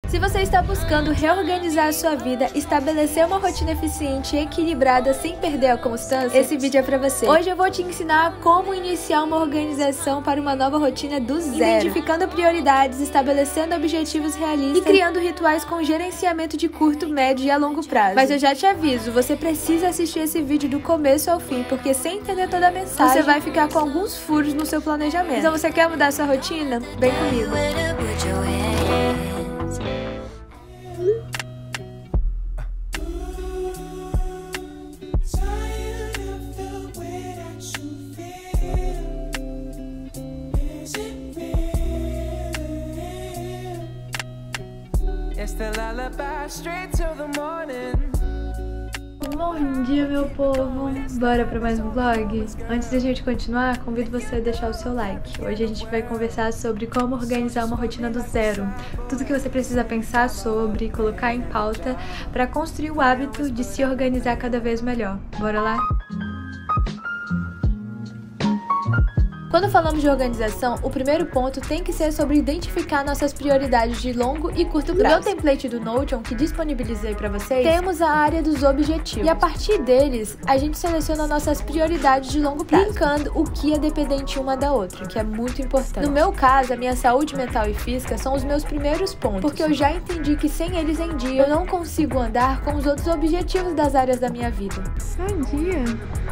Se você está buscando reorganizar a sua vida, estabelecer uma rotina eficiente e equilibrada sem perder a constância, esse vídeo é pra você. Hoje eu vou te ensinar como iniciar uma organização para uma nova rotina do zero, identificando prioridades, estabelecendo objetivos realistas e criando rituais com gerenciamento de curto, médio e a longo prazo. Mas eu já te aviso, você precisa assistir esse vídeo do começo ao fim, porque sem entender toda a mensagem, você vai ficar com alguns furos no seu planejamento. Então você quer mudar sua rotina? Vem comigo. Bom dia, meu povo! Bora para mais um vlog? Antes da gente continuar, convido você a deixar o seu like. Hoje a gente vai conversar sobre como organizar uma rotina do zero. Tudo que você precisa pensar sobre, colocar em pauta para construir o hábito de se organizar cada vez melhor. Bora lá? Quando falamos de organização, o primeiro ponto tem que ser sobre identificar nossas prioridades de longo e curto prazo. No meu template do Notion, que disponibilizei para vocês, temos a área dos objetivos. E a partir deles, a gente seleciona nossas prioridades de longo prazo, linkando o que é dependente uma da outra, que é muito importante. No meu caso, a minha saúde mental e física são os meus primeiros pontos, porque eu já entendi que sem eles em dia, eu não consigo andar com os outros objetivos das áreas da minha vida. Bom dia!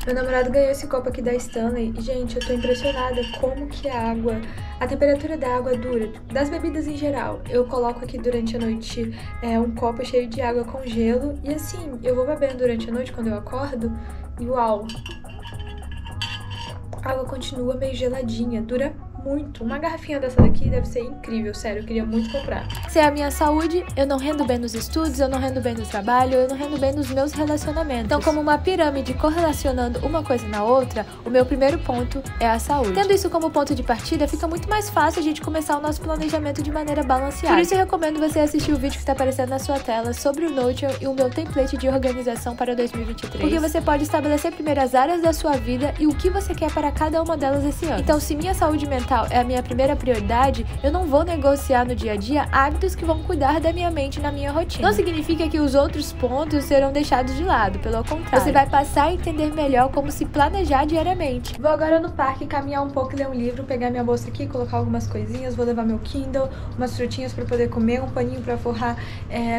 Meu namorado ganhou esse copo aqui da Stanley e, gente, eu tô impressionada como que a temperatura da água dura, das bebidas em geral. Eu coloco aqui durante a noite um copo cheio de água com gelo e assim, eu vou bebendo durante a noite quando eu acordo e uau! A água continua meio geladinha, dura muito. Uma garrafinha dessa daqui deve ser incrível, sério, eu queria muito comprar. Se é a minha saúde, eu não rendo bem nos estudos, eu não rendo bem no trabalho, eu não rendo bem nos meus relacionamentos. Então, como uma pirâmide correlacionando uma coisa na outra, o meu primeiro ponto é a saúde. Tendo isso como ponto de partida, fica muito mais fácil a gente começar o nosso planejamento de maneira balanceada. Por isso eu recomendo você assistir o vídeo que está aparecendo na sua tela sobre o Notion e o meu template de organização para 2023. Porque você pode estabelecer primeiro as áreas da sua vida e o que você quer para cada uma delas esse ano. Então, se minha saúde mental é a minha primeira prioridade, eu não vou negociar no dia a dia hábitos que vão cuidar da minha mente na minha rotina. Não significa que os outros pontos serão deixados de lado, pelo contrário. Você vai passar a entender melhor como se planejar diariamente. Vou agora no parque caminhar um pouco e ler um livro, pegar minha bolsa aqui, colocar algumas coisinhas, vou levar meu Kindle, umas frutinhas pra poder comer, um paninho pra forrar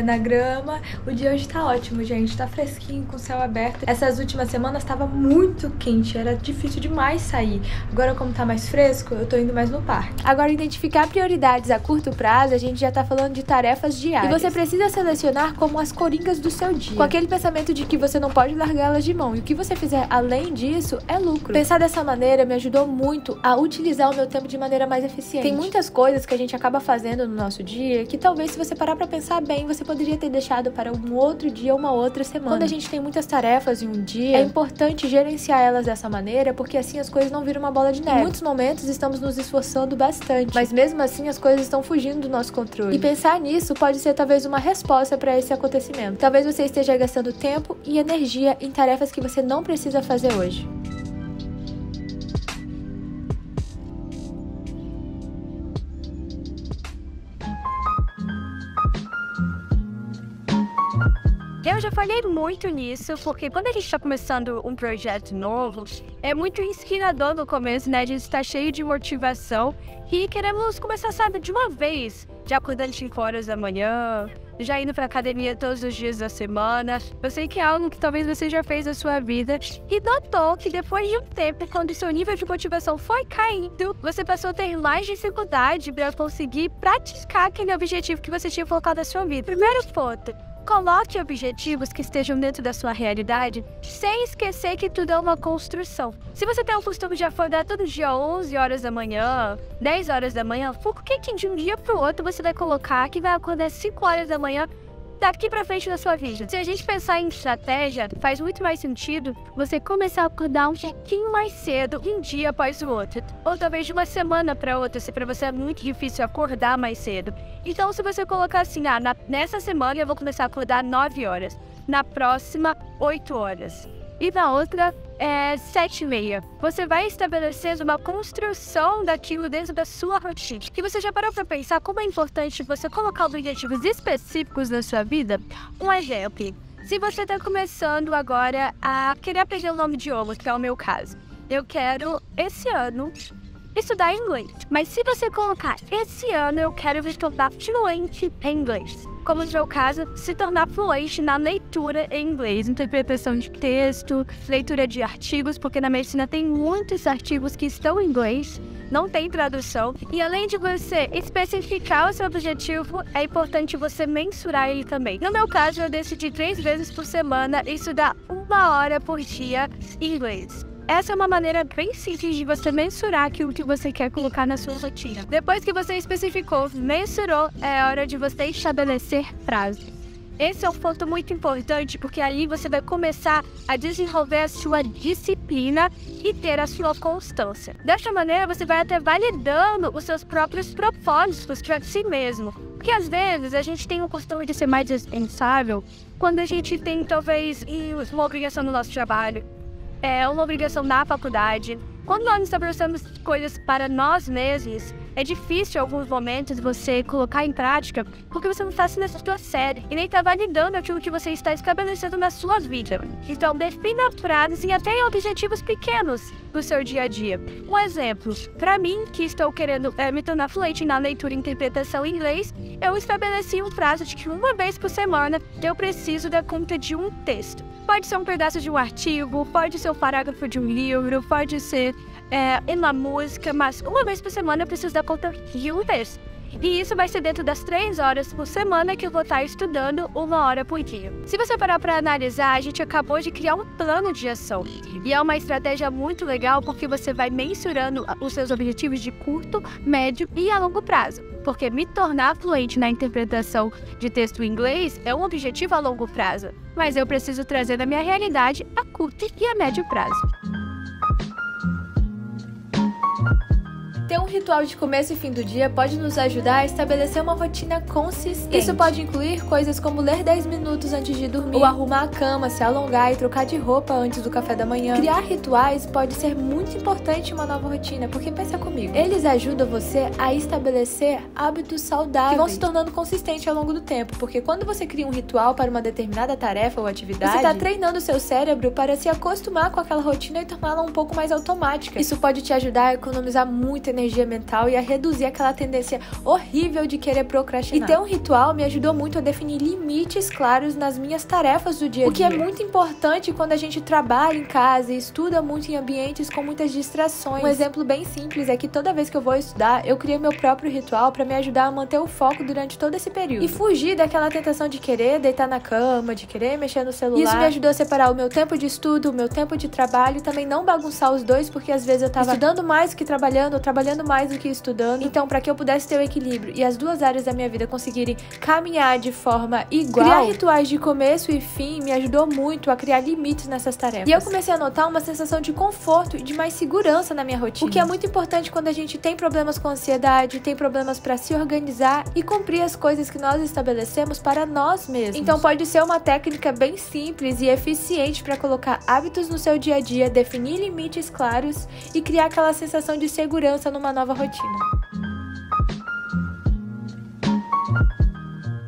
na grama. O dia hoje tá ótimo, gente, tá fresquinho, com o céu aberto. Essas últimas semanas tava muito quente, era difícil demais sair. Agora, como tá mais fresco, eu tô indo mais no parque. Agora, identificar prioridades a curto prazo, a gente já tá falando de tarefas diárias. E você precisa selecionar como as coringas do seu dia, com aquele pensamento de que você não pode largá-las de mão. E o que você fizer além disso é lucro. Pensar dessa maneira me ajudou muito a utilizar o meu tempo de maneira mais eficiente. Tem muitas coisas que a gente acaba fazendo no nosso dia que talvez, se você parar pra pensar bem, você poderia ter deixado para um outro dia ou uma outra semana. Quando a gente tem muitas tarefas em um dia, é importante gerenciar elas dessa maneira, porque assim as coisas não viram uma bola de neve. Em muitos momentos estamos nos esforçando bastante, mas mesmo assim as coisas estão fugindo do nosso controle. E pensar nisso pode ser talvez uma resposta para esse acontecimento. Talvez você esteja gastando tempo e energia em tarefas que você não precisa fazer hoje. Eu já falei muito nisso, porque quando a gente está começando um projeto novo, é muito inspirador no começo, né? A gente está cheio de motivação e queremos começar, sabe, de uma vez, já acordando 5 horas da manhã, já indo pra academia todos os dias da semana. Eu sei que é algo que talvez você já fez na sua vida e notou que depois de um tempo, quando seu nível de motivação foi caindo, você passou a ter mais dificuldade para conseguir praticar aquele objetivo que você tinha colocado na sua vida. Primeiro ponto: coloque objetivos que estejam dentro da sua realidade, sem esquecer que tudo é uma construção. Se você tem o costume de acordar todo dia 11 horas da manhã, 10 horas da manhã, por que de um dia para o outro você vai colocar que vai acordar 5 horas da manhã daqui pra frente da sua vida? Se a gente pensar em estratégia, faz muito mais sentido você começar a acordar um pouquinho mais cedo, um dia após o outro. Ou talvez de uma semana pra outra, se pra você é muito difícil acordar mais cedo. Então, se você colocar assim, nessa semana eu vou começar a acordar 9 horas, na próxima 8 horas. E na outra, 7:30. Você vai estabelecer uma construção daquilo dentro da sua rotina. E você já parou para pensar como é importante você colocar objetivos específicos na sua vida? Um exemplo, se você está começando agora a querer aprender um novo idioma, que é o meu caso. Eu quero, esse ano, estudar inglês. Mas se você colocar, esse ano eu quero me tornar fluente em inglês. Como no meu caso, se tornar fluente na leitura em inglês, interpretação de texto, leitura de artigos, porque na medicina tem muitos artigos que estão em inglês, não tem tradução. E além de você especificar o seu objetivo, é importante você mensurar ele também. No meu caso, eu decidi 3 vezes por semana estudar 1 hora por dia em inglês. Essa é uma maneira bem simples de você mensurar aquilo que você quer colocar na sua rotina. Depois que você especificou, mensurou, é hora de você estabelecer prazo. Esse é um ponto muito importante, porque ali você vai começar a desenvolver a sua disciplina e ter a sua constância. Dessa maneira, você vai até validando os seus próprios propósitos para si mesmo. Porque às vezes a gente tem o costume de ser mais responsável quando a gente tem talvez uma obrigação no nosso trabalho. Uma obrigação na faculdade. Quando nós estabelecemos coisas para nós mesmos, é difícil em alguns momentos você colocar em prática, porque você não está sendo a sua série e nem está validando aquilo que você está estabelecendo na sua vida. Então, defina prazos e até objetivos pequenos do seu dia a dia. Um exemplo, para mim, que estou querendo me tornar fluente na leitura e interpretação em inglês, eu estabeleci um prazo de que 1 vez por semana eu preciso dar conta de um texto. Pode ser um pedaço de um artigo, pode ser um parágrafo de um livro, pode ser uma música, mas 1 vez por semana eu preciso dar conta de um texto. E isso vai ser dentro das 3 horas por semana que eu vou estar estudando 1 hora por dia. Se você parar para analisar, a gente acabou de criar um plano de ação. E é uma estratégia muito legal porque você vai mensurando os seus objetivos de curto, médio e a longo prazo. Porque me tornar fluente na interpretação de texto em inglês é um objetivo a longo prazo. Mas eu preciso trazer na minha realidade a curto e a médio prazo. Ter um ritual de começo e fim do dia pode nos ajudar a estabelecer uma rotina consistente. Isso pode incluir coisas como ler 10 minutos antes de dormir, ou arrumar a cama, se alongar e trocar de roupa antes do café da manhã. Criar rituais pode ser muito importante em uma nova rotina, porque pensa comigo, eles ajudam você a estabelecer hábitos saudáveis que vão se tornando consistentes ao longo do tempo, porque quando você cria um ritual para uma determinada tarefa ou atividade, você está treinando o seu cérebro para se acostumar com aquela rotina e torná-la um pouco mais automática. Isso pode te ajudar a economizar muita energia mental e a reduzir aquela tendência horrível de querer procrastinar. E ter um ritual me ajudou muito a definir limites claros nas minhas tarefas do dia a dia. O que é muito importante quando a gente trabalha em casa e estuda muito em ambientes com muitas distrações. Um exemplo bem simples é que toda vez que eu vou estudar, eu criei meu próprio ritual para me ajudar a manter o foco durante todo esse período. E fugir daquela tentação de querer deitar na cama, de querer mexer no celular. Isso me ajudou a separar o meu tempo de estudo, o meu tempo de trabalho e também não bagunçar os dois, porque às vezes eu tava estudando mais do que trabalhando, ou trabalhando mais do que estudando. Então, para que eu pudesse ter o equilíbrio e as 2 áreas da minha vida conseguirem caminhar de forma igual, criar rituais de começo e fim me ajudou muito a criar limites nessas tarefas. E eu comecei a notar uma sensação de conforto e de mais segurança na minha rotina. O que é muito importante quando a gente tem problemas com ansiedade, tem problemas para se organizar e cumprir as coisas que nós estabelecemos para nós mesmos. Então, pode ser uma técnica bem simples e eficiente para colocar hábitos no seu dia a dia, definir limites claros e criar aquela sensação de segurança numa nova rotina.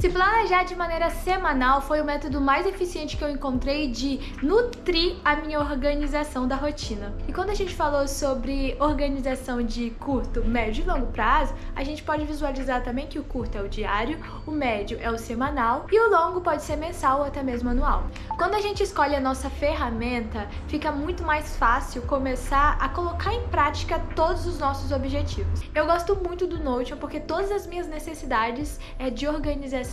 Se planejar de maneira semanal foi o método mais eficiente que eu encontrei de nutrir a minha organização da rotina. E quando a gente falou sobre organização de curto, médio e longo prazo, a gente pode visualizar também que o curto é o diário, o médio é o semanal e o longo pode ser mensal ou até mesmo anual. Quando a gente escolhe a nossa ferramenta, fica muito mais fácil começar a colocar em prática todos os nossos objetivos. Eu gosto muito do Notion porque todas as minhas necessidades de organização,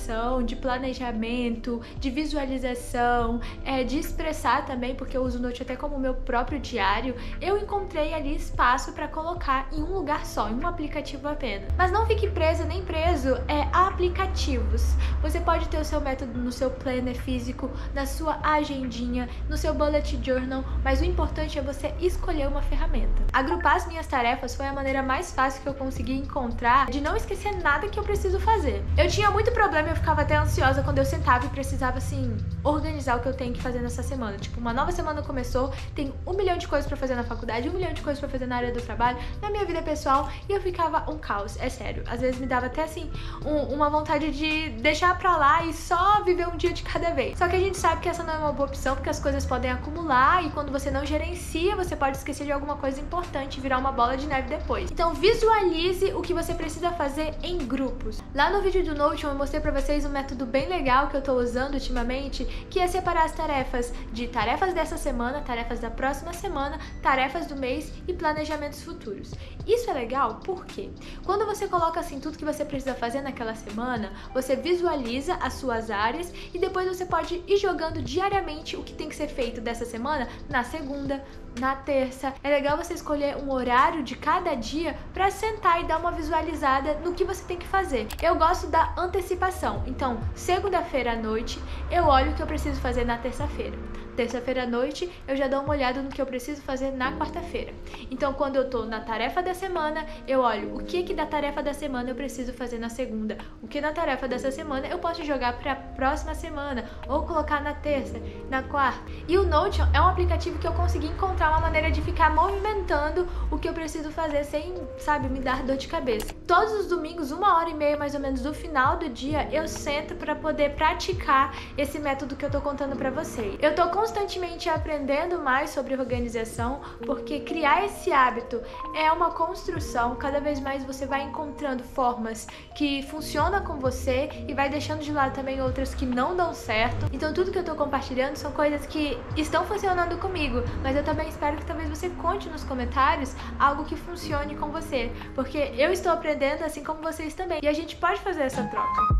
de planejamento, de visualização, de expressar também, porque eu uso o Notion até como meu próprio diário, eu encontrei ali espaço para colocar em um lugar só, em um aplicativo apenas. Mas não fique presa nem preso a aplicativos. Você pode ter o seu método no seu planner físico, na sua agendinha, no seu bullet journal, mas o importante é você escolher uma ferramenta. Agrupar as minhas tarefas foi a maneira mais fácil que eu consegui encontrar de não esquecer nada que eu preciso fazer. Eu tinha muito problema, eu ficava até ansiosa quando eu sentava e precisava, assim, organizar o que eu tenho que fazer nessa semana. Tipo, uma nova semana começou, tem 1 milhão de coisas pra fazer na faculdade, 1 milhão de coisas pra fazer na área do trabalho, na minha vida pessoal, e eu ficava um caos, é sério. Às vezes me dava até, assim, uma vontade de deixar pra lá e só viver um dia de cada vez. Só que a gente sabe que essa não é uma boa opção, porque as coisas podem acumular e quando você não gerencia, você pode esquecer de alguma coisa importante e virar uma bola de neve depois. Então visualize o que você precisa fazer em grupos. Lá no vídeo do Notion eu mostrei pra vocês um método bem legal que eu tô usando ultimamente, que é separar as tarefas de tarefas dessa semana, tarefas da próxima semana, tarefas do mês e planejamentos futuros. Isso é legal porque quando você coloca assim tudo que você precisa fazer naquela semana, você visualiza as suas áreas e depois você pode ir jogando diariamente o que tem que ser feito dessa semana na segunda, na terça. É legal você escolher um horário de cada dia pra sentar e dar uma visualizada no que você tem que fazer. Eu gosto da antecipação. Então, segunda-feira à noite, eu olho o que eu preciso fazer na terça-feira. Terça-feira à noite, eu já dou uma olhada no que eu preciso fazer na quarta-feira. Então, quando eu tô na tarefa da semana, eu olho o que da tarefa da semana eu preciso fazer na segunda. O que na tarefa dessa semana eu posso jogar pra próxima semana, ou colocar na terça, na quarta. E o Notion é um aplicativo que eu consegui encontrar uma maneira de ficar movimentando o que eu preciso fazer sem, sabe, me dar dor de cabeça. Todos os domingos, 1h30 mais ou menos do final do dia, eu sento pra poder praticar esse método que eu tô contando pra vocês. Eu tô constantemente aprendendo mais sobre organização, porque criar esse hábito é uma construção. Cada vez mais você vai encontrando formas que funcionam com você e vai deixando de lado também outras que não dão certo. Então tudo que eu tô compartilhando são coisas que estão funcionando comigo, mas eu também espero que talvez você conte nos comentários algo que funcione com você, porque eu estou aprendendo assim como vocês também, e a gente pode fazer essa troca.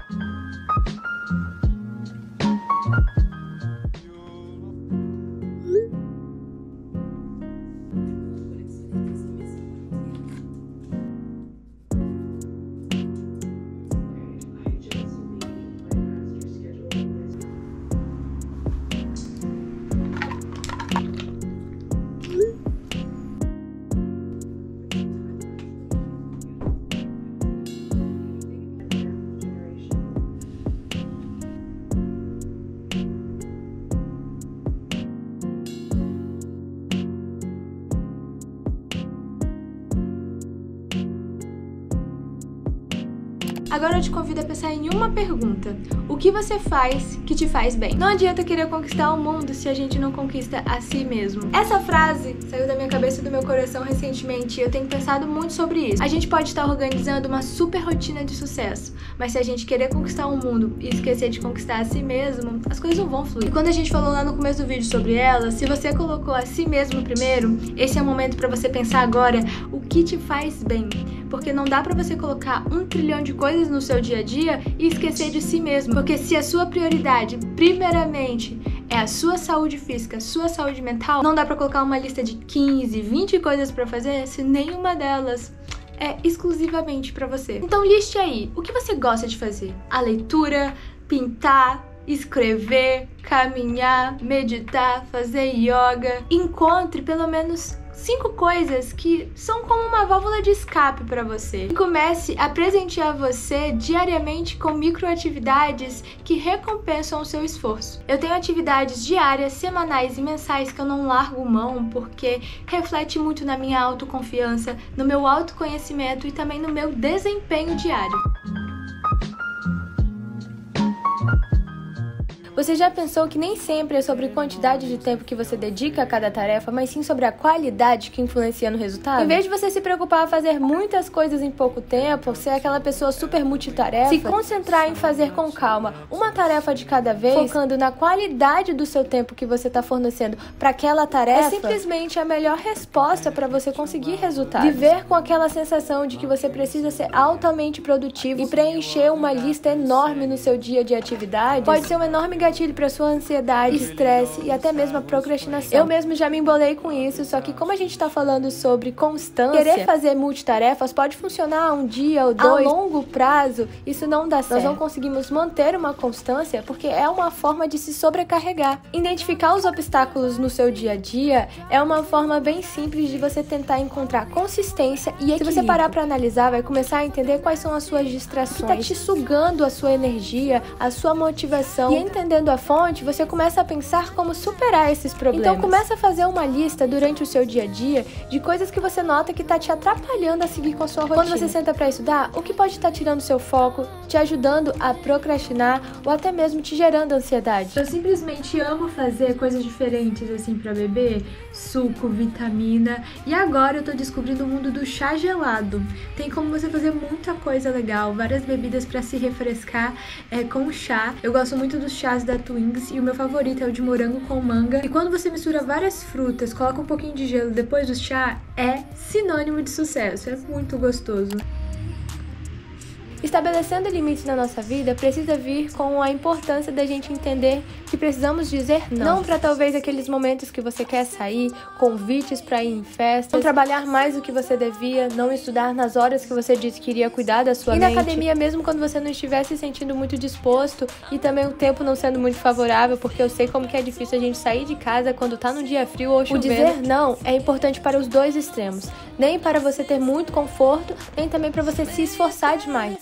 Agora eu te convido a pensar em uma pergunta. O que você faz que te faz bem? Não adianta querer conquistar o mundo se a gente não conquista a si mesmo. Essa frase saiu da minha cabeça e do meu coração recentemente e eu tenho pensado muito sobre isso. A gente pode estar organizando uma super rotina de sucesso, mas se a gente querer conquistar o mundo e esquecer de conquistar a si mesmo, as coisas não vão fluir. E quando a gente falou lá no começo do vídeo sobre ela, se você colocou a si mesmo primeiro, esse é o momento pra você pensar agora o que te faz bem. Porque não dá pra você colocar 1 trilhão de coisas no seu dia a dia e esquecer de si mesmo. Porque se a sua prioridade, primeiramente, é a sua saúde física, a sua saúde mental, não dá pra colocar uma lista de 15, 20 coisas pra fazer se nenhuma delas é exclusivamente pra você. Então liste aí, o que você gosta de fazer? A leitura, pintar, escrever, caminhar, meditar, fazer yoga. Encontre pelo menos 5 coisas que são como uma válvula de escape para você. E comece a presentear você diariamente com microatividades que recompensam o seu esforço. Eu tenho atividades diárias, semanais e mensais que eu não largo mão porque reflete muito na minha autoconfiança, no meu autoconhecimento e também no meu desempenho diário. Você já pensou que nem sempre é sobre quantidade de tempo que você dedica a cada tarefa, mas sim sobre a qualidade que influencia no resultado? Em vez de você se preocupar a fazer muitas coisas em pouco tempo, ser aquela pessoa super multitarefa, se concentrar em fazer com calma uma tarefa de cada vez, focando na qualidade do seu tempo que você está fornecendo para aquela tarefa, é simplesmente a melhor resposta para você conseguir resultados. Viver com aquela sensação de que você precisa ser altamente produtivo e preencher uma lista enorme no seu dia de atividades pode ser um enorme gatilho gatilho para sua ansiedade, estresse e até mesmo a procrastinação. Eu mesmo já me embolei com isso, só que como a gente tá falando sobre constância, querer fazer multitarefas pode funcionar um dia ou dois. A longo prazo, isso não dá certo. Nós não conseguimos manter uma constância porque é uma forma de se sobrecarregar. Identificar os obstáculos no seu dia a dia é uma forma bem simples de você tentar encontrar consistência e equilíbrio. Se você parar para analisar, vai começar a entender quais são as suas distrações, o que tá te sugando a sua energia, a sua motivação. E entendendo a fonte, você começa a pensar como superar esses problemas. Então começa a fazer uma lista durante o seu dia a dia de coisas que você nota que tá te atrapalhando a seguir com a sua rotina. Quando você senta para estudar, o que pode estar tirando seu foco, te ajudando a procrastinar ou até mesmo te gerando ansiedade? Eu simplesmente amo fazer coisas diferentes assim para beber, suco, vitamina, e agora eu tô descobrindo o mundo do chá gelado. Tem como você fazer muita coisa legal, várias bebidas para se refrescar com chá. Eu gosto muito dos chás da Twins e o meu favorito é o de morango com manga. E quando você mistura várias frutas, coloca um pouquinho de gelo depois do chá, é sinônimo de sucesso, é muito gostoso. Estabelecendo limites na nossa vida precisa vir com a importância da gente entender que precisamos dizer não para talvez aqueles momentos que você quer sair, convites para ir em festas, não trabalhar mais do que você devia, não estudar nas horas que você disse que iria cuidar da sua mente. E na academia mesmo quando você não estiver se sentindo muito disposto e também o tempo não sendo muito favorável, porque eu sei como que é difícil a gente sair de casa quando tá num dia frio ou chovendo. O dizer não é importante para os dois extremos, nem para você ter muito conforto, nem também para você se esforçar demais.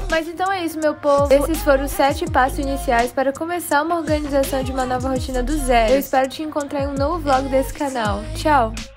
Mas então é isso, meu povo. Esses foram os 7 passos iniciais para começar uma organização de uma nova rotina do zero. Eu espero te encontrar em um novo vlog desse canal. Tchau!